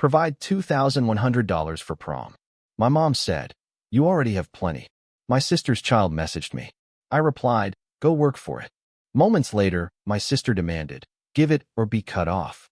Provide $2,100 for prom. My mom said, "You already have plenty." My sister's child messaged me. I replied, "Go work for it." Moments later, my sister demanded, "Give it or be cut off."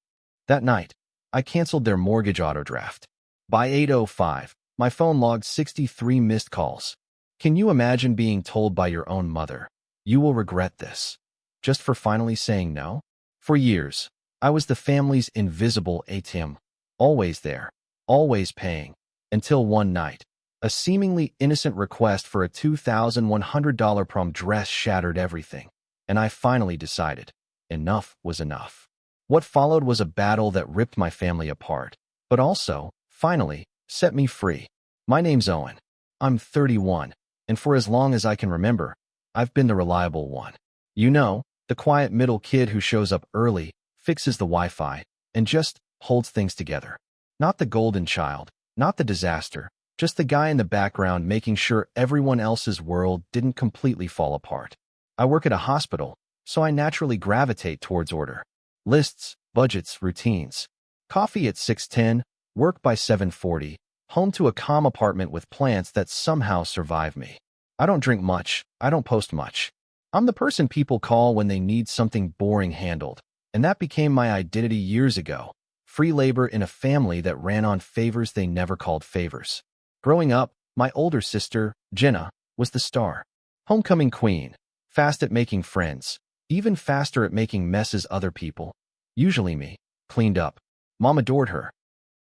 That night, I canceled their mortgage autodraft. By 8:05, my phone logged 63 missed calls. Can you imagine being told by your own mother, "You will regret this," just for finally saying no? For years, I was the family's invisible ATM, always there, always paying, until one night, a seemingly innocent request for a $2,100 prom dress shattered everything, and I finally decided enough was enough. What followed was a battle that ripped my family apart, but also, finally, set me free. My name's Owen. I'm 31, and for as long as I can remember, I've been the reliable one. You know, the quiet middle kid who shows up early, fixes the Wi-Fi, and just holds things together. Not the golden child, not the disaster, just the guy in the background making sure everyone else's world didn't completely fall apart. I work at a hospital, so I naturally gravitate towards order. Lists, budgets, routines. Coffee at 6:10, work by 7:40, home to a calm apartment with plants that somehow survive me. I don't drink much, I don't post much. I'm the person people call when they need something boring handled, and that became my identity years ago. Free labor in a family that ran on favors they never called favors. Growing up, my older sister, Jenna, was the star. Homecoming queen, fast at making friends, even faster at making messes other people, usually me, cleaned up. Mom adored her.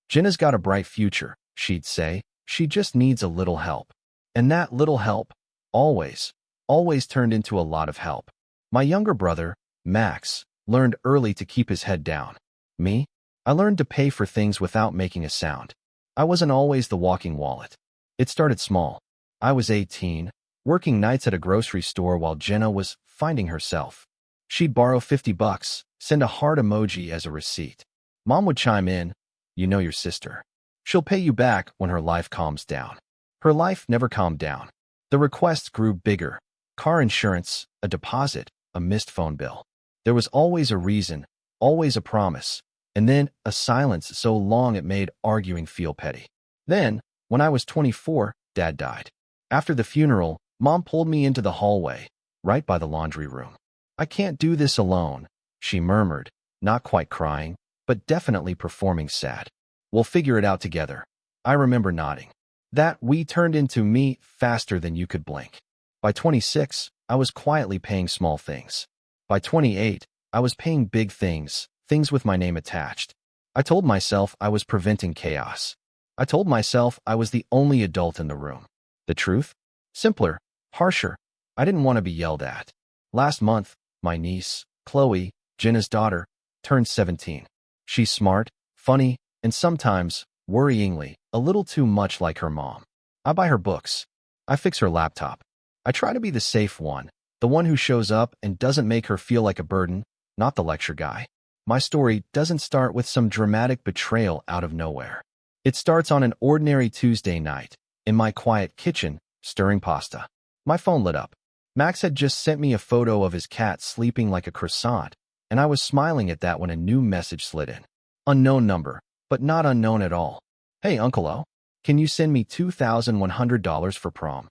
"Jenna's got a bright future," she'd say. "She just needs a little help." And that little help, always turned into a lot of help. My younger brother, Max, learned early to keep his head down. Me? I learned to pay for things without making a sound. I wasn't always the walking wallet. It started small. I was 18, working nights at a grocery store while Jenna was finding herself. She'd borrow $50, send a heart emoji as a receipt. Mom would chime in, "You know your sister. She'll pay you back when her life calms down." Her life never calmed down. The requests grew bigger. Car insurance, a deposit, a missed phone bill. There was always a reason, always a promise, and then a silence so long it made arguing feel petty. Then, when I was 24, Dad died. After the funeral, Mom pulled me into the hallway, right by the laundry room. "I can't do this alone," she murmured, not quite crying, but definitely performing sad. "We'll figure it out together." I remember nodding. That we turned into me faster than you could blink. By 26, I was quietly paying small things. By 28, I was paying big things, things with my name attached. I told myself I was preventing chaos. I told myself I was the only adult in the room. The truth? Simpler, harsher. I didn't want to be yelled at. Last month, my niece, Chloe, Jenna's daughter, turned 17. She's smart, funny, and sometimes, worryingly, a little too much like her mom. I buy her books. I fix her laptop. I try to be the safe one, the one who shows up and doesn't make her feel like a burden, not the lecture guy. My story doesn't start with some dramatic betrayal out of nowhere. It starts on an ordinary Tuesday night, in my quiet kitchen, stirring pasta. My phone lit up. Max had just sent me a photo of his cat sleeping like a croissant, and I was smiling at that when a new message slid in. Unknown number, but not unknown at all. "Hey, Uncle O, can you send me $2,100 for prom?"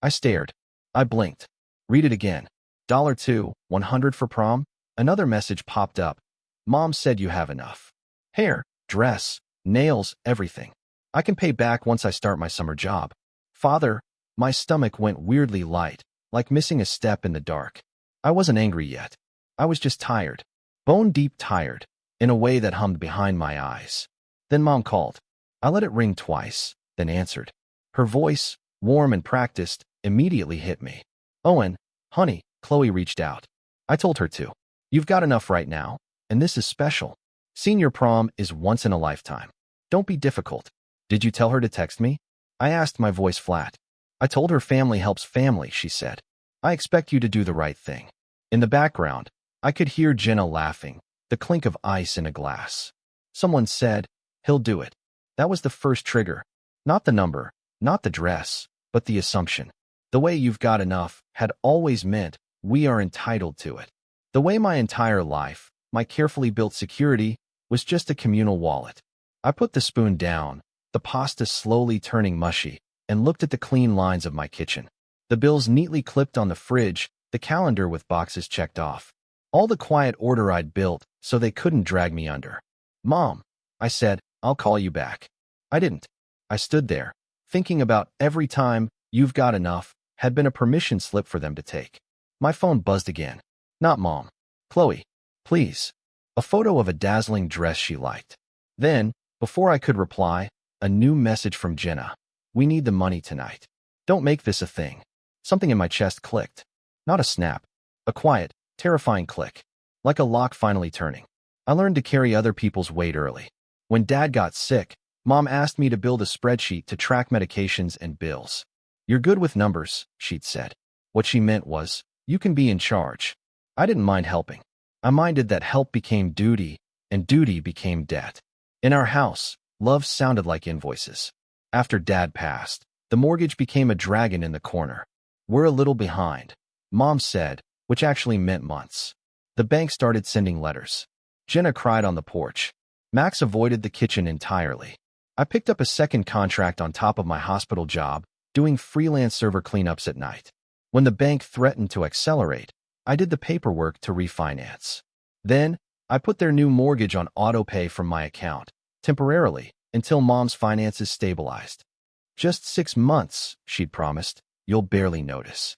I stared. I blinked. Read it again. $2, 100 for prom? Another message popped up. "Mom said you have enough. Hair, dress, nails, everything. I can pay back once I start my summer job." "Father," my stomach went weirdly light, like missing a step in the dark. I wasn't angry yet. I was just tired. Bone-deep tired, in a way that hummed behind my eyes. Then Mom called. I let it ring twice, then answered. Her voice, warm and practiced, immediately hit me. "Owen, honey," Chloe reached out. I told her to. "You've got enough right now, and this is special. Senior prom is once in a lifetime. Don't be difficult." "Did you tell her to text me?" I asked, my voice flat. "I told her family helps family," she said. "I expect you to do the right thing." In the background, I could hear Jenna laughing, the clink of ice in a glass. Someone said, "He'll do it." That was the first trigger. Not the number, not the dress, but the assumption. The way "you've got enough" had always meant we are entitled to it. The way my entire life, my carefully built security, was just a communal wallet. I put the spoon down, the pasta slowly turning mushy, and looked at the clean lines of my kitchen. The bills neatly clipped on the fridge, the calendar with boxes checked off. All the quiet order I'd built so they couldn't drag me under. "Mom," I said, "I'll call you back." I didn't. I stood there, thinking about every time "you've got enough" had been a permission slip for them to take. My phone buzzed again. Not Mom. "Chloe, please." A photo of a dazzling dress she liked. Then, before I could reply, a new message from Jenna. "We need the money tonight. Don't make this a thing." Something in my chest clicked. Not a snap. A quiet, terrifying click. Like a lock finally turning. I learned to carry other people's weight early. When Dad got sick, Mom asked me to build a spreadsheet to track medications and bills. "You're good with numbers," she'd said. What she meant was, "You can be in charge." I didn't mind helping. I minded that help became duty, and duty became debt. In our house, love sounded like invoices. After Dad passed, the mortgage became a dragon in the corner. "We're a little behind," Mom said, which actually meant months. The bank started sending letters. Jenna cried on the porch. Max avoided the kitchen entirely. I picked up a second contract on top of my hospital job, doing freelance server cleanups at night. When the bank threatened to accelerate, I did the paperwork to refinance. Then, I put their new mortgage on auto pay from my account, temporarily, until Mom's finances stabilized. "Just 6 months," she'd promised. "You'll barely notice."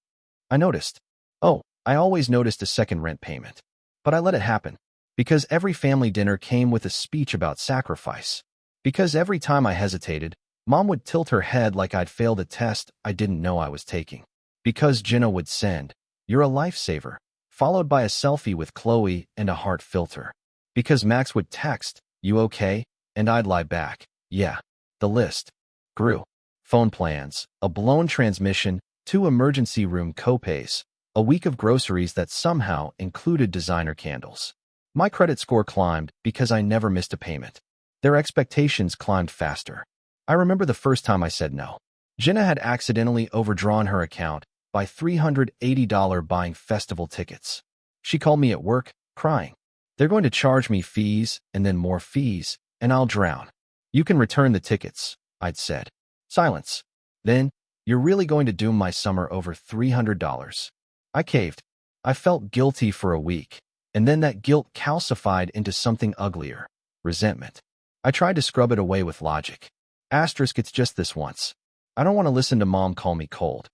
I noticed. Oh, I always noticed a second rent payment. But I let it happen. Because every family dinner came with a speech about sacrifice. Because every time I hesitated, Mom would tilt her head like I'd failed a test I didn't know I was taking. Because Jenna would send, "You're a lifesaver," followed by a selfie with Chloe and a heart filter. Because Max would text, "You okay?" and I'd lie back, "Yeah." The list grew. Phone plans, a blown transmission, 2 emergency room copays, a week of groceries that somehow included designer candles. My credit score climbed because I never missed a payment. Their expectations climbed faster. I remember the first time I said no. Jenna had accidentally overdrawn her account by $380 buying festival tickets. She called me at work, crying. "They're going to charge me fees and then more fees, and I'll drown." "You can return the tickets," I'd said. Silence. Then, "You're really going to doom my summer over $300. I caved. I felt guilty for a week, and then that guilt calcified into something uglier, resentment. I tried to scrub it away with logic. Asterisk, it's just this once. I don't want to listen to Mom call me cold.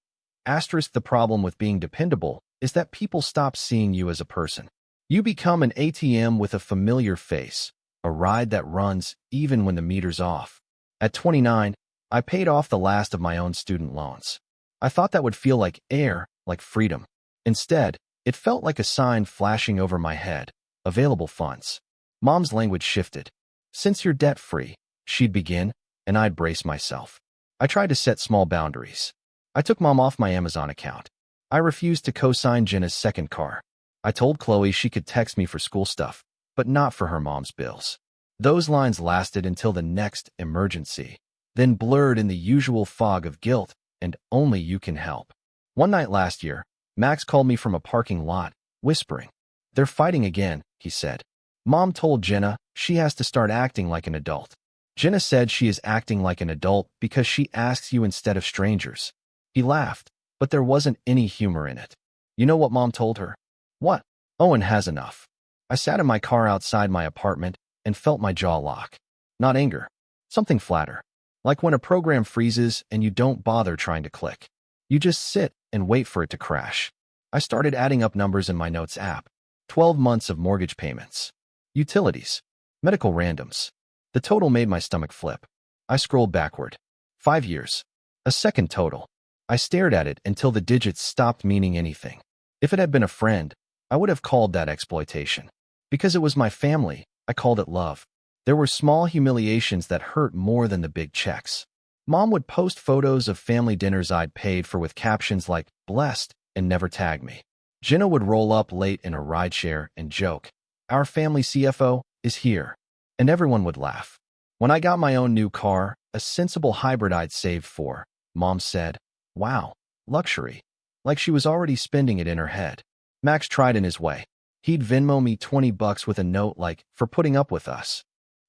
Asterisk, the problem with being dependable is that people stop seeing you as a person. You become an ATM with a familiar face, a ride that runs even when the meter's off. At 29, I paid off the last of my own student loans. I thought that would feel like air, like freedom. Instead, it felt like a sign flashing over my head. Available funds. Mom's language shifted. "Since you're debt-free," she'd begin, and I'd brace myself. I tried to set small boundaries. I took Mom off my Amazon account. I refused to co-sign Jenna's second car. I told Chloe she could text me for school stuff, but not for her mom's bills. Those lines lasted until the next emergency, then blurred in the usual fog of guilt and only you can help. One night last year, Max called me from a parking lot, whispering. "They're fighting again," he said. "Mom told Jenna she has to start acting like an adult. Jenna said she is acting like an adult because she asks you instead of strangers." He laughed, but there wasn't any humor in it. "You know what Mom told her?" "What?" "Owen has enough." I sat in my car outside my apartment and felt my jaw lock. Not anger. Something flatter. Like when a program freezes and you don't bother trying to click. You just sit and wait for it to crash. I started adding up numbers in my notes app. 12 months of mortgage payments. Utilities. Medical randoms. The total made my stomach flip. I scrolled backward. 5 years. A second total. I stared at it until the digits stopped meaning anything. If it had been a friend, I would have called that exploitation. Because it was my family, I called it love. There were small humiliations that hurt more than the big checks. Mom would post photos of family dinners I'd paid for with captions like, "blessed," and never tag me. Jenna would roll up late in a rideshare and joke, "Our family CFO is here." And everyone would laugh. When I got my own new car, a sensible hybrid I'd saved for, Mom said, "Wow, luxury." Like she was already spending it in her head. Max tried in his way. He'd Venmo me $20 with a note like, "for putting up with us."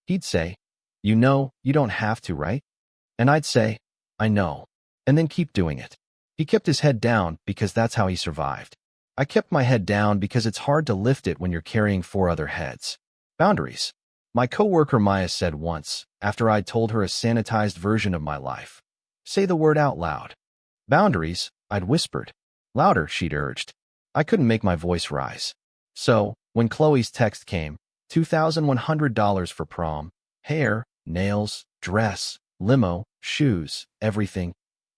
He'd say, You know, you don't have to, right? And I'd say, I know, and then keep doing it. He kept his head down because that's how he survived. I kept my head down because it's hard to lift it when you're carrying 4 other heads. Boundaries. My coworker Maya said once, after I'd told her a sanitized version of my life. Say the word out loud. Boundaries, I'd whispered. Louder, she'd urged. I couldn't make my voice rise. So, when Chloe's text came, $2,100 for prom, hair, nails, dress, limo, shoes, everything.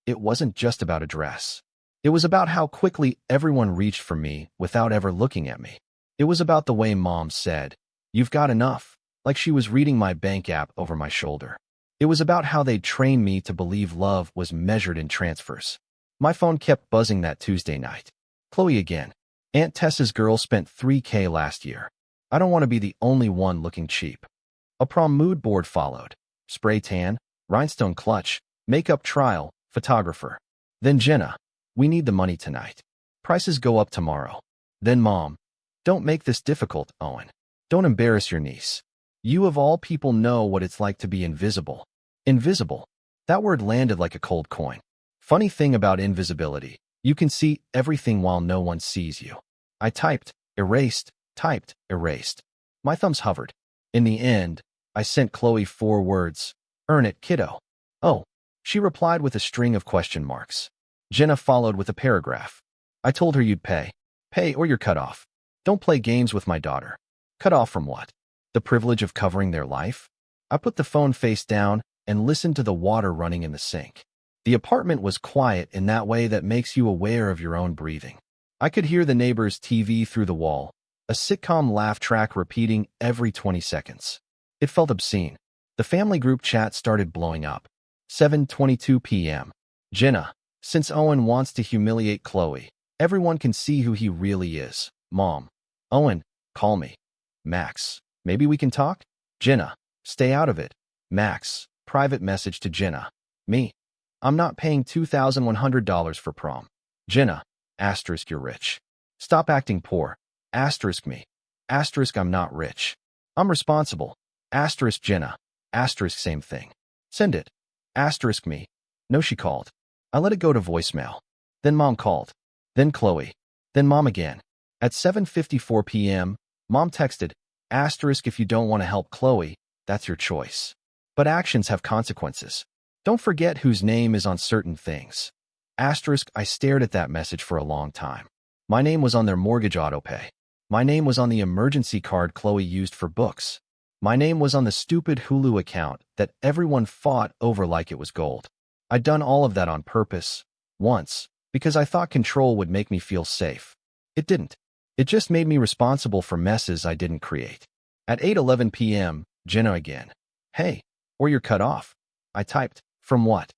It wasn't just about a dress. It was about how quickly everyone reached for me without ever looking at me. It was about the way Mom said, "You've got enough," like she was reading my bank app over my shoulder. It was about how they'd trained me to believe love was measured in transfers. My phone kept buzzing that Tuesday night. Chloe again. Aunt Tessa's girl spent $3K last year. I don't want to be the only one looking cheap. A prom mood board followed. Spray tan, rhinestone clutch, makeup trial, photographer. Then Jenna. We need the money tonight. Prices go up tomorrow. Then Mom. Don't make this difficult, Owen. Don't embarrass your niece. You of all people know what it's like to be invisible. Invisible. That word landed like a cold coin. Funny thing about invisibility, you can see everything while no one sees you. I typed, erased, typed, erased. My thumbs hovered. In the end, I sent Chloe 4 words. Earn it, kiddo. Oh. She replied with a string of question marks. Jenna followed with a paragraph. I told her you'd pay. Pay or you're cut off. Don't play games with my daughter. Cut off from what? The privilege of covering their life? I put the phone face down and listened to the water running in the sink. The apartment was quiet in that way that makes you aware of your own breathing. I could hear the neighbor's TV through the wall, a sitcom laugh track repeating every 20 seconds. It felt obscene. The family group chat started blowing up. 7:22 p.m. Jenna. Since Owen wants to humiliate Chloe, everyone can see who he really is. Mom. Owen, call me. Max. Maybe we can talk? Jenna. Stay out of it. Max. Private message to Jenna. Me. I'm not paying $2,100 for prom. Jenna. Asterisk you're rich. Stop acting poor. Asterisk me. Asterisk I'm not rich. I'm responsible. Asterisk Jenna. Asterisk same thing. Send it. Asterisk me. No, she called. I let it go to voicemail. Then Mom called. Then Chloe. Then Mom again. At 7:54 p.m., Mom texted, asterisk if you don't want to help Chloe, that's your choice. But actions have consequences. Don't forget whose name is on certain things. Asterisk I stared at that message for a long time. My name was on their mortgage autopay. My name was on the emergency card Chloe used for books. My name was on the stupid Hulu account that everyone fought over like it was gold. I'd done all of that on purpose, once, because I thought control would make me feel safe. It didn't. It just made me responsible for messes I didn't create. At 8:11 p.m., Jenna again. Hey, or you're cut off. I typed, from what?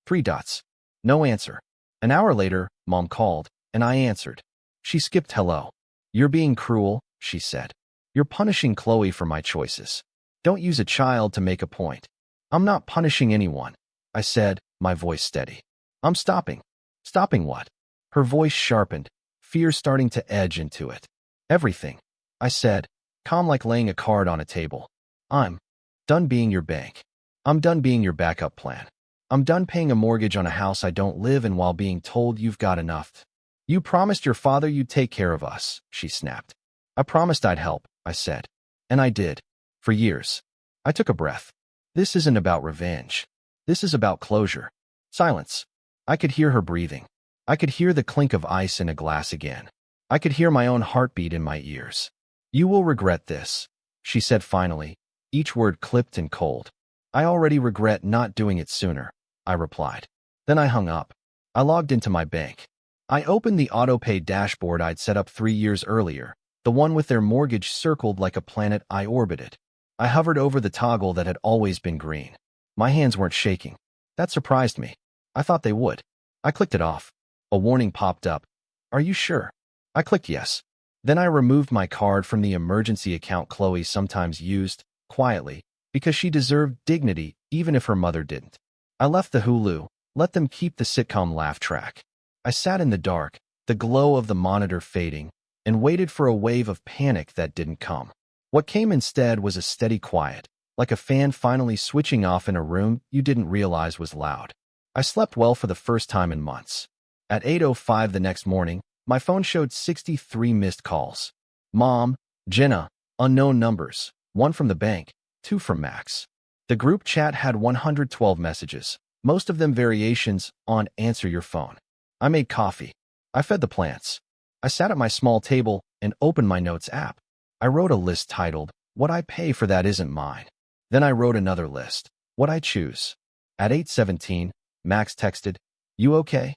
3 dots. No answer. An hour later, Mom called, and I answered. She skipped hello. You're being cruel, she said. You're punishing Chloe for my choices. Don't use a child to make a point. I'm not punishing anyone, I said, my voice steady. I'm stopping. Stopping what? Her voice sharpened, fear starting to edge into it. Everything, I said, calm like laying a card on a table. I'm done being your bank. I'm done being your backup plan. I'm done paying a mortgage on a house I don't live in while being told you've got enough. You promised your father you'd take care of us, she snapped. I promised I'd help, I said. And I did. For years. I took a breath. This isn't about revenge. This is about closure. Silence. I could hear her breathing. I could hear the clink of ice in a glass again. I could hear my own heartbeat in my ears. You will regret this, she said finally, each word clipped and cold. I already regret not doing it sooner, I replied. Then I hung up. I logged into my bank. I opened the autopay dashboard I'd set up 3 years earlier, the one with their mortgage circled like a planet I orbited. I hovered over the toggle that had always been green. My hands weren't shaking. That surprised me. I thought they would. I clicked it off. A warning popped up. Are you sure? I clicked yes. Then I removed my card from the emergency account Chloe sometimes used, quietly, because she deserved dignity even if her mother didn't. I left the Hulu, let them keep the sitcom laugh track. I sat in the dark, the glow of the monitor fading, and waited for a wave of panic that didn't come. What came instead was a steady quiet, like a fan finally switching off in a room you didn't realize was loud. I slept well for the first time in months. At 8:05 the next morning, my phone showed 63 missed calls. Mom, Jenna, unknown numbers, 1 from the bank, 2 from Max. The group chat had 112 messages, most of them variations on answer your phone. I made coffee. I fed the plants. I sat at my small table and opened my notes app. I wrote a list titled, "What I pay for that isn't mine." Then I wrote another list, "What I choose." At 8:17, Max texted, "You okay?"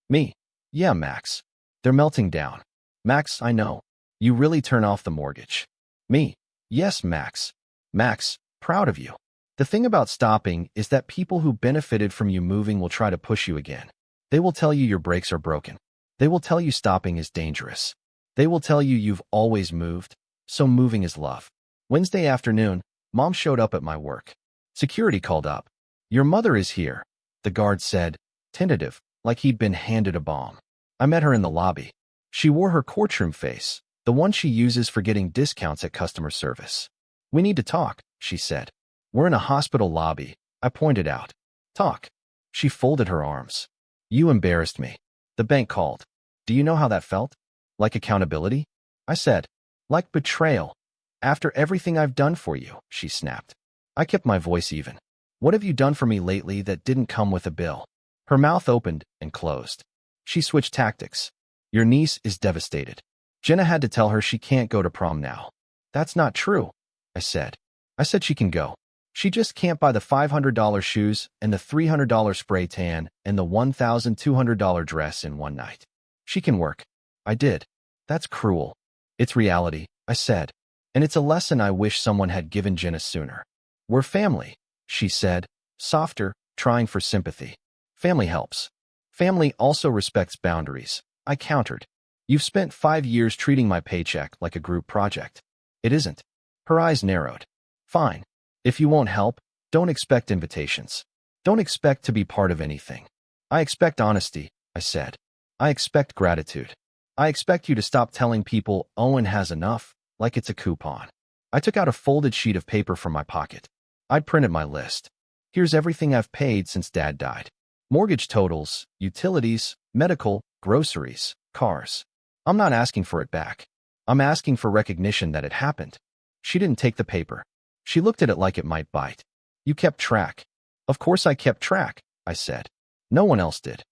Me, "Yeah, Max. They're melting down." Max, "I know. You really turn off the mortgage." Me, "Yes, Max. Max, proud of you." The thing about stopping is that people who benefited from you moving will try to push you again. They will tell you your brakes are broken. They will tell you stopping is dangerous. They will tell you you've always moved, so moving is love. Wednesday afternoon, Mom showed up at my work. Security called up. "Your mother is here," the guard said, tentative, like he'd been handed a bomb. I met her in the lobby. She wore her courtroom face, the one she uses for getting discounts at customer service. "We need to talk," she said. "We're in a hospital lobby," I pointed out. "Talk." She folded her arms. "You embarrassed me. The bank called. Do you know how that felt? Like accountability?" I said. "Like betrayal. After everything I've done for you," she snapped. I kept my voice even. "What have you done for me lately that didn't come with a bill?" Her mouth opened and closed. She switched tactics. "Your niece is devastated. Jenna had to tell her she can't go to prom now." "That's not true," I said. "I said she can go. She just can't buy the $500 shoes and the $300 spray tan and the $1,200 dress in one night. She can work." I did. "That's cruel." "It's reality," I said. "And it's a lesson I wish someone had given Jenna sooner." "We're family," she said, softer, trying for sympathy. "Family helps. Family also respects boundaries," I countered. "You've spent 5 years treating my paycheck like a group project." "It isn't." Her eyes narrowed. "Fine. If you won't help, don't expect invitations. Don't expect to be part of anything." "I expect honesty," I said. "I expect gratitude. I expect you to stop telling people Owen has enough, like it's a coupon." I took out a folded sheet of paper from my pocket. I'd printed my list. "Here's everything I've paid since Dad died. Mortgage totals, utilities, medical, groceries, cars. I'm not asking for it back. I'm asking for recognition that it happened." She didn't take the paper. She looked at it like it might bite. "You kept track." "Of course I kept track," I said. "No one else did."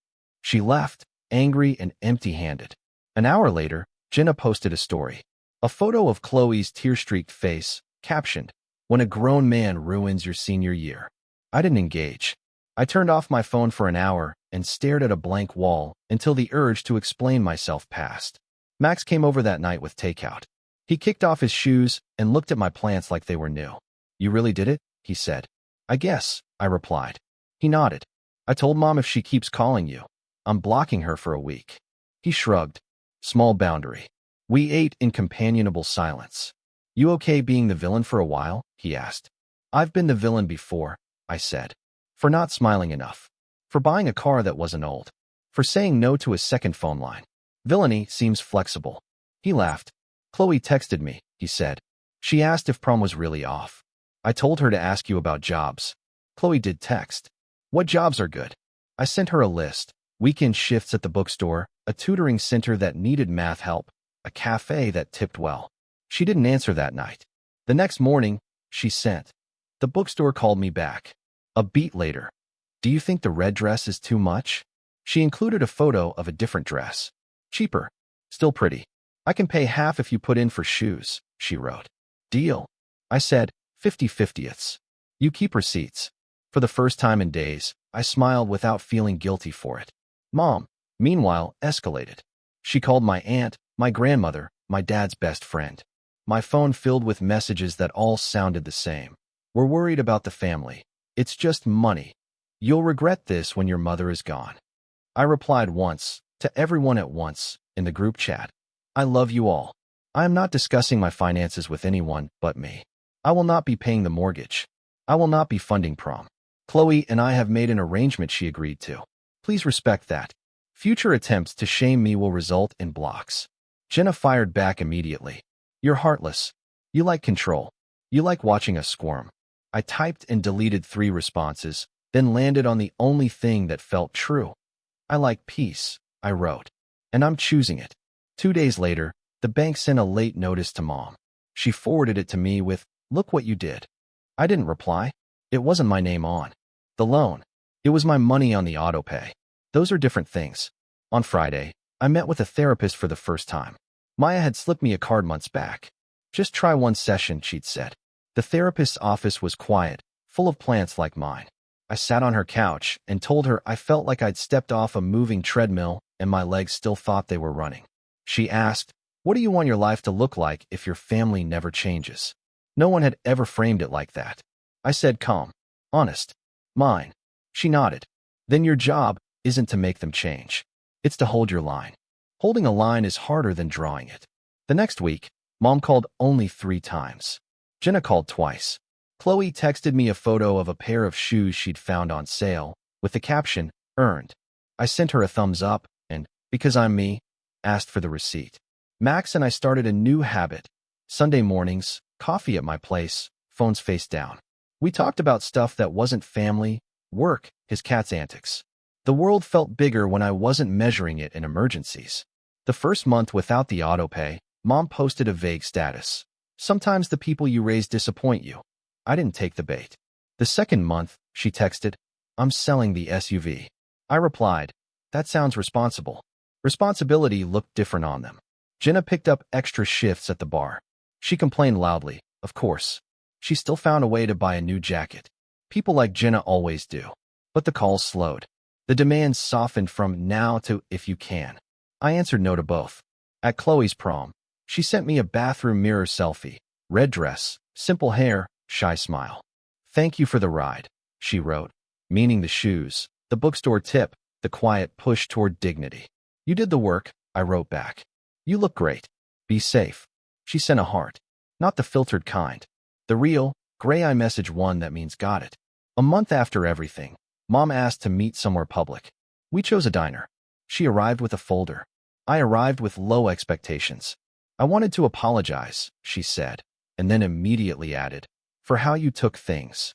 She left, angry and empty-handed. An hour later, Jenna posted a story. A photo of Chloe's tear-streaked face, captioned, "When a grown man ruins your senior year." I didn't engage. I turned off my phone for an hour and stared at a blank wall until the urge to explain myself passed. Max came over that night with takeout. He kicked off his shoes and looked at my plants like they were new. "You really did it?" he said. "I guess," I replied. He nodded. "I told Mom if she keeps calling you, I'm blocking her for a week." He shrugged. "Small boundary." We ate in companionable silence. "You okay being the villain for a while?" he asked. "I've been the villain before," I said. "For not smiling enough. For buying a car that wasn't old. For saying no to a second phone line. Villainy seems flexible." He laughed. "Chloe texted me," he said. "She asked if prom was really off. I told her to ask you about jobs." Chloe did text. "What jobs are good?" I sent her a list. Weekend shifts at the bookstore, a tutoring center that needed math help, a cafe that tipped well. She didn't answer that night. The next morning, she sent. The bookstore called me back. A beat later. "Do you think the red dress is too much?" She included a photo of a different dress. "Cheaper. Still pretty. I can pay half if you put in for shoes," she wrote. "Deal." I said, 50/50ths. "You keep receipts." For the first time in days, I smiled without feeling guilty for it. Mom, meanwhile, escalated. She called my aunt, my grandmother, my dad's best friend. My phone filled with messages that all sounded the same. "We're worried about the family. It's just money. You'll regret this when your mother is gone." I replied once, to everyone at once, in the group chat. "I love you all. I am not discussing my finances with anyone but me. I will not be paying the mortgage. I will not be funding prom. Chloe and I have made an arrangement she agreed to. Please respect that. Future attempts to shame me will result in blocks." Jenna fired back immediately. "You're heartless. You like control. You like watching us squirm. I typed and deleted 3 responses, then landed on the only thing that felt true. I like peace, I wrote. And I'm choosing it. 2 days later, the bank sent a late notice to Mom. She forwarded it to me with, "Look what you did." I didn't reply. It wasn't my name on the loan. It was my money on the auto pay. Those are different things. On Friday, I met with a therapist for the first time. Maya had slipped me a card months back. "Just try one session," she'd said. The therapist's office was quiet, full of plants like mine. I sat on her couch and told her I felt like I'd stepped off a moving treadmill and my legs still thought they were running. She asked, "What do you want your life to look like if your family never changes?" No one had ever framed it like that. I said, "Calm. Honest. Mine." She nodded. "Then your job isn't to make them change. It's to hold your line. Holding a line is harder than drawing it." The next week, Mom called only 3 times. Jenna called twice. Chloe texted me a photo of a pair of shoes she'd found on sale, with the caption, "Earned." I sent her a thumbs up and, because I'm me, asked for the receipt. Max and I started a new habit. Sunday mornings, coffee at my place, phones face down. We talked about stuff that wasn't family, work, his cat's antics. The world felt bigger when I wasn't measuring it in emergencies. The first month without the auto pay, Mom posted a vague status. "Sometimes the people you raise disappoint you." I didn't take the bait. The second month, she texted, "I'm selling the SUV." I replied, "That sounds responsible." Responsibility looked different on them. Jenna picked up extra shifts at the bar. She complained loudly, of course. She still found a way to buy a new jacket. People like Jenna always do. But the calls slowed. The demands softened from "now" to "if you can." I answered no to both. At Chloe's prom, she sent me a bathroom mirror selfie. Red dress, simple hair, shy smile. "Thank you for the ride," she wrote, meaning the shoes, the bookstore tip, the quiet push toward dignity. "You did the work," I wrote back. "You look great. Be safe." She sent a heart. Not the filtered kind. The real, gray iMessage one that means got it. A month after everything, Mom asked to meet somewhere public. We chose a diner. She arrived with a folder. I arrived with low expectations. "I wanted to apologize," she said, and then immediately added, "for how you took things.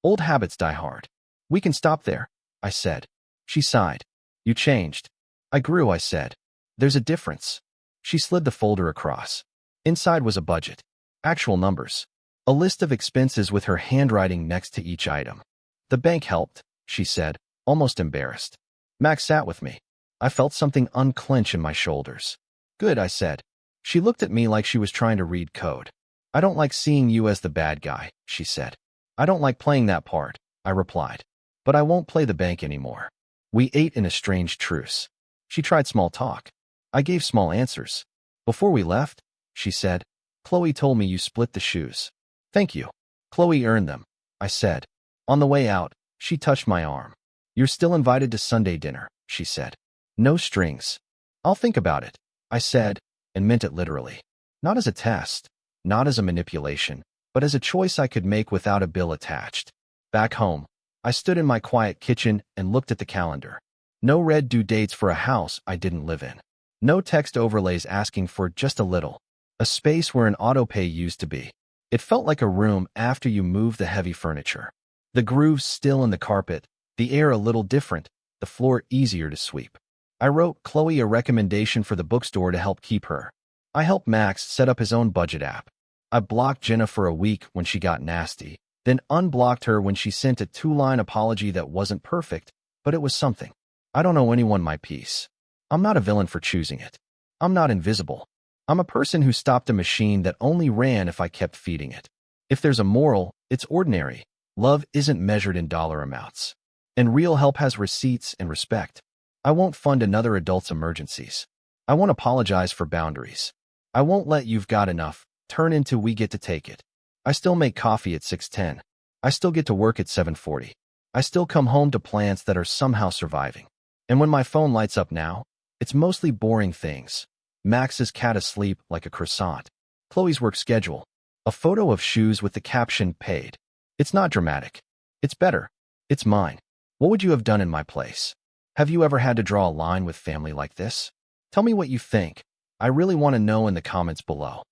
Old habits die hard." "We can stop there," I said. She sighed. "You changed." "I grew," I said. "There's a difference." She slid the folder across. Inside was a budget. Actual numbers. A list of expenses with her handwriting next to each item. "The bank helped," she said, almost embarrassed. Max sat with me. I felt something unclench in my shoulders. "Good," I said. She looked at me like she was trying to read code. "I don't like seeing you as the bad guy," she said. "I don't like playing that part," I replied. "But I won't play the bank anymore." We ate in a strange truce. She tried small talk. I gave small answers. "Before we left," she said, "Chloe told me you split the shoes." "Thank you. Chloe earned them," I said. On the way out, she touched my arm. "You're still invited to Sunday dinner," she said. "No strings." "I'll think about it," I said, and meant it literally. Not as a test, not as a manipulation, but as a choice I could make without a bill attached. Back home, I stood in my quiet kitchen and looked at the calendar. No red due dates for a house I didn't live in. No text overlays asking for just a little. A space where an autopay used to be. It felt like a room after you moved the heavy furniture. The grooves still in the carpet, the air a little different, the floor easier to sweep. I wrote Chloe a recommendation for the bookstore to help keep her. I helped Max set up his own budget app. I blocked Jenna for a week when she got nasty, then unblocked her when she sent a 2-line apology that wasn't perfect, but it was something. I don't owe anyone my peace. I'm not a villain for choosing it. I'm not invisible. I'm a person who stopped a machine that only ran if I kept feeding it. If there's a moral, it's ordinary. Love isn't measured in dollar amounts. And real help has receipts and respect. I won't fund another adult's emergencies. I won't apologize for boundaries. I won't let "you've got enough" turn into "we get to take it." I still make coffee at 6:10. I still get to work at 7:40. I still come home to plants that are somehow surviving. And when my phone lights up now, it's mostly boring things. Max's cat asleep like a croissant. Chloe's work schedule. A photo of shoes with the caption "paid." It's not dramatic. It's better. It's mine. What would you have done in my place? Have you ever had to draw a line with family like this? Tell me what you think. I really want to know in the comments below.